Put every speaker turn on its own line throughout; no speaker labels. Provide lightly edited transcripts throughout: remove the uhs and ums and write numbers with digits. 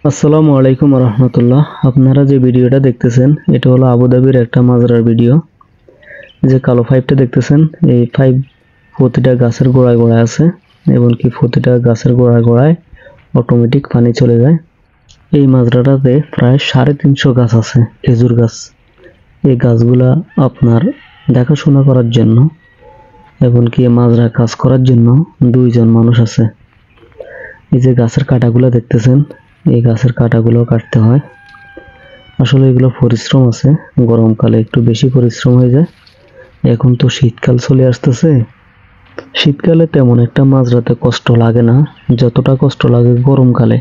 আসসালামু আলাইকুম রহমতুল্লাহ। আপনারা যে ভিডিওটা দেখতেছেন এটা হলো আবুধাবির একটা মাজরার ভিডিও। যে কালো পাইপটা দেখতেছেন, এই পাইপ প্রতিটা গাছের গোড়ায় গোড়ায় আছে এবং কি প্রতিটা গাছের গোড়ায় গোড়ায় অটোমেটিক পানি চলে যায়। এই মাজরাটাতে প্রায় 350 গাছ আছে, খেজুর গাছ। এই গাছগুলা আপনার দেখাশোনা করার জন্য এবং কি মাজরা কাজ করার জন্য দুইজন মানুষ আছে। এই যে গাছের কাঁটাগুলো দেখতেছেন, এই গাছের কাঁটাগুলো কাটতে হয়। আসলে এগুলো পরিশ্রম আছে, গরমকালে একটু বেশি পরিশ্রম হয়ে যায়। এখন তো শীতকাল চলে আসতেছে, শীতকালে তেমন একটা মাজরাতে কষ্ট লাগে না যতটা কষ্ট লাগে গরমকালে।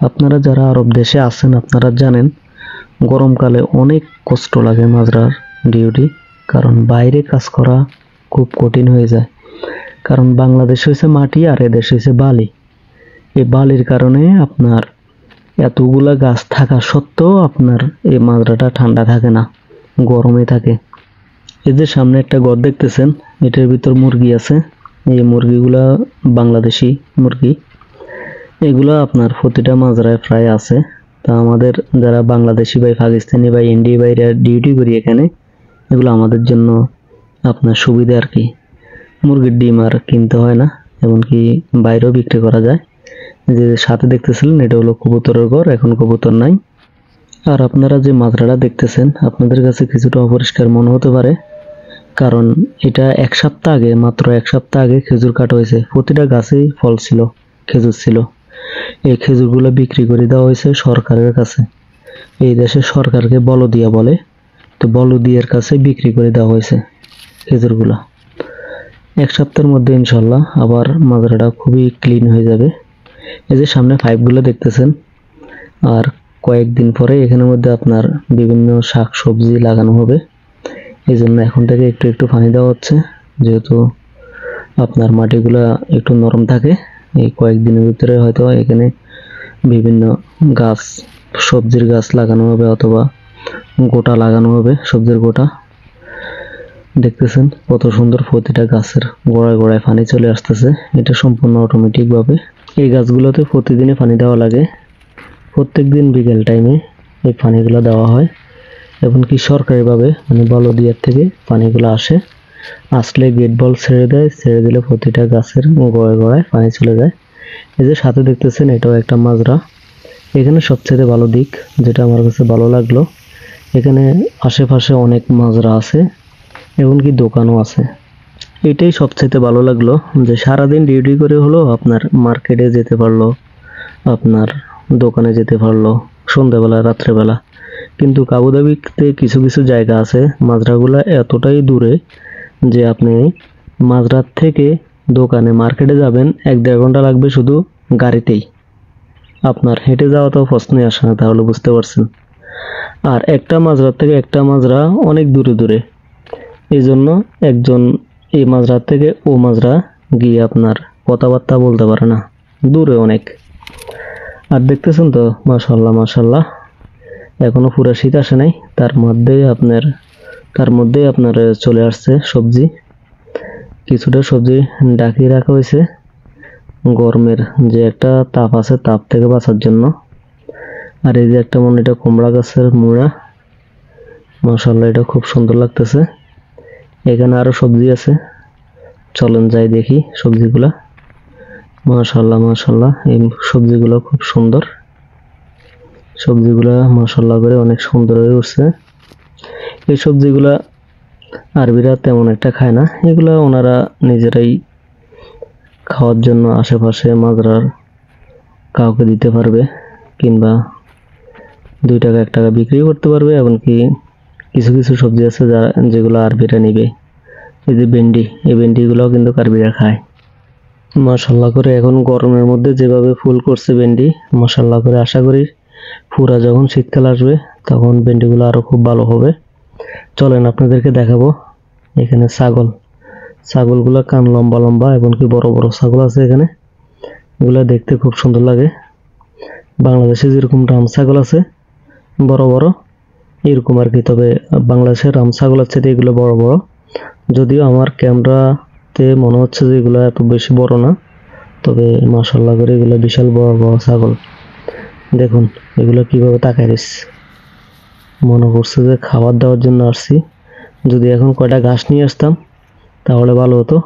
আপনারা যারা আরব দেশে আছেন আপনারা জানেন গরমকালে অনেক কষ্ট লাগে মাজরার ডিউটি, কারণ বাইরে কাজ করা খুব কঠিন হয়ে যায়। কারণ বাংলাদেশ হয়েছে মাটি আর এদেশ হয়েছে বালি। এই বালির কারণে আপনার এতগুলা গাছ থাকা সত্ত্বেও আপনার এই মাজরাটা ঠান্ডা থাকে না, গরমে থাকে। এই যে সামনে একটা ঘর দেখতেছেন, এটার ভিতর মুরগি আছে। এই মুরগিগুলা বাংলাদেশি মুরগি। এগুলা আপনার প্রতিটা মাজরায় প্রায় আছে। তা আমাদের যারা বাংলাদেশি বা পাকিস্তানি বা ইন্ডিয়া বাইরে ডিউটি করি এখানে, এগুলো আমাদের জন্য আপনার সুবিধা আর কি। মুরগির ডিম আর কিনতে হয় না, এমনকি বাইরেও বিক্রি করা যায়। যে সাথে দেখতেছিলেন এটা হলো কবুতরের ঘর, এখন কবুতর নাই। আর আপনারা যে মাজরাটা দেখতেছেন আপনাদের কাছে কিছুটা অপরিষ্কার মনে হতে পারে, কারণ এটা মাত্র এক সপ্তাহ আগে খেজুর কাটা হয়েছে। প্রতিটা গাছেই ফল ছিল, খেজুর ছিল। এই খেজুরগুলো বিক্রি করে দেওয়া হয়েছে সরকারের কাছে। এই দেশে সরকারকে বলদিয়া বলে, তো বলদিয়ার কাছে বিক্রি করে দেওয়া হয়েছে খেজুরগুলা। এক সপ্তাহের মধ্যে ইনশাল্লাহ আবার মাজরাটা খুবই ক্লিন হয়ে যাবে। এই যে সামনে পাইপগুলো দেখতেছেন, আর কয়েকদিন পরে এখানের মধ্যে আপনার বিভিন্ন শাক সবজি লাগানো হবে। এই জন্য এখন থেকে একটু একটু পানি দেওয়া হচ্ছে, যেহেতু আপনার মাটিগুলা একটু নরম থাকে। এই কয়েকদিনের ভিতরে হয়তো এখানে বিভিন্ন গাছ, সবজির গাছ লাগানো হবে অথবা গোটা লাগানো হবে, সবজির গোটা। দেখতেছেন কত সুন্দর প্রতিটা গাছের গোড়ায় গোড়ায় পানি চলে আসতেছে। এটা সম্পূর্ণ অটোমেটিক ভাবে। এই গাছগুলোতে প্রতিদিনই পানি দেওয়া লাগে। প্রত্যেকদিন বিকেল টাইমে এই পানিগুলো দেওয়া হয়, এবং কি সরকারিভাবে মানে বলদিয়ার থেকে পানিগুলো আসলে গেট বল ছেড়ে দেয়, ছেড়ে দিলে প্রতিটা গাছের গোড়ায় গোড়ায় পানি চলে যায়। এই যে সাথে দেখতেছেন এটাও একটা মাজরা। এখানে সবচেয়ে ভালো দিক যেটা আমার কাছে ভালো লাগলো, এখানে আশেপাশে অনেক মাজরা আছে, এমনকি দোকানও আছে। এটাই সবচেয়ে ভালো লাগলো যে সারাদিন ডিউটি করে হলো আপনার মার্কেটে যেতে পারলো, আপনার দোকানে যেতে পারলো সন্ধ্যাবেলা রাত্রেবেলা। কিন্তু আবুধাবিতে কিছু কিছু জায়গা আছে মাজরাগুলা এতটাই দূরে যে আপনি মাজরার থেকে দোকানে মার্কেটে যাবেন 1-1.5 ঘন্টা লাগবে শুধু গাড়িতেই। আপনার হেঁটে যাওয়া তো প্রশ্নই আসে না, তাহলে বুঝতে পারছেন। আর একটা মাজরার থেকে একটা মাজরা অনেক দূরে দূরে, এই জন্য একজন এই মাজরার থেকে ও মাজরা গিয়ে আপনার কথাবার্তা বলতে পারে না, দূরে অনেক। আর দেখতেছেন তো মাশাল্লাহ মাশাল্লাহ, এখনো পুরো শীত আসে নাই, তার মধ্যেই আপনার চলে আসছে সবজি। কিছুটা সবজি ডাকিয়ে রাখা হয়েছে গরমের যে একটা তাপ আছে, তাপ থেকে বাঁচার জন্য। আর এই যে একটা এটা কুমড়া গাছের মুড়া, মাশাল্লাহ এটা খুব সুন্দর লাগতেছে। এখানে আরো সবজি আছে, চলেন যাই দেখি সবজিগুলা। মাশাল্লাহ মাশাল্লাহ, এই সবজিগুলো খুব সুন্দর। সবজিগুলা মাশাল্লাহ করে অনেক সুন্দর হয়ে উঠছে। এই সবজিগুলা আরবিরা তেমন একটা খায় না, এগুলা ওনারা নিজেরাই খাওয়ার জন্য আশেপাশে মাজরার কাউকে দিতে পারবে, কিংবা 2 টাকা 1 টাকা বিক্রি করতে পারবে। এমনকি কিছু কিছু সবজি আছে যেগুলো আরবিরা নিবে। এই যে ভেন্ডি, এই ভেন্ডিগুলোও কিন্তু আরবিরা খায়। মাশাল্লাহ করে এখন গরমের মধ্যে যেভাবে ফুল করছে ভেন্ডি, মাশাল্লাহ করে আশা করি পুরা যখন শীতকাল আসবে তখন ভেন্ডিগুলো আরো খুব ভালো হবে। চলেন আপনাদেরকে দেখাবো। এখানে ছাগলগুলো কান লম্বা লম্বা, এমনকি বড় বড় ছাগল আছে এখানে। এগুলা দেখতে খুব সুন্দর লাগে। বাংলাদেশে যেরকম রাম ছাগল আছে বড় বড়, এরকম আর কি, তবে বাংলাদেশের রাম ছাগল আছে এগুলো বড় বড়। যদিও আমার ক্যামেরাতে মনে হচ্ছে যে এগুলো এত বেশি বড় না, তবে মাশাল্লাহ করে এগুলো বিশাল বড় বড় ছাগল। দেখুন এগুলো কিভাবে তাকায় রয়েছে, মনে করছে যে খাবার দেওয়ার জন্য আসছি। যদি এখন কয়টা ঘাস নিয়ে আসতাম তাহলে ভালো হতো।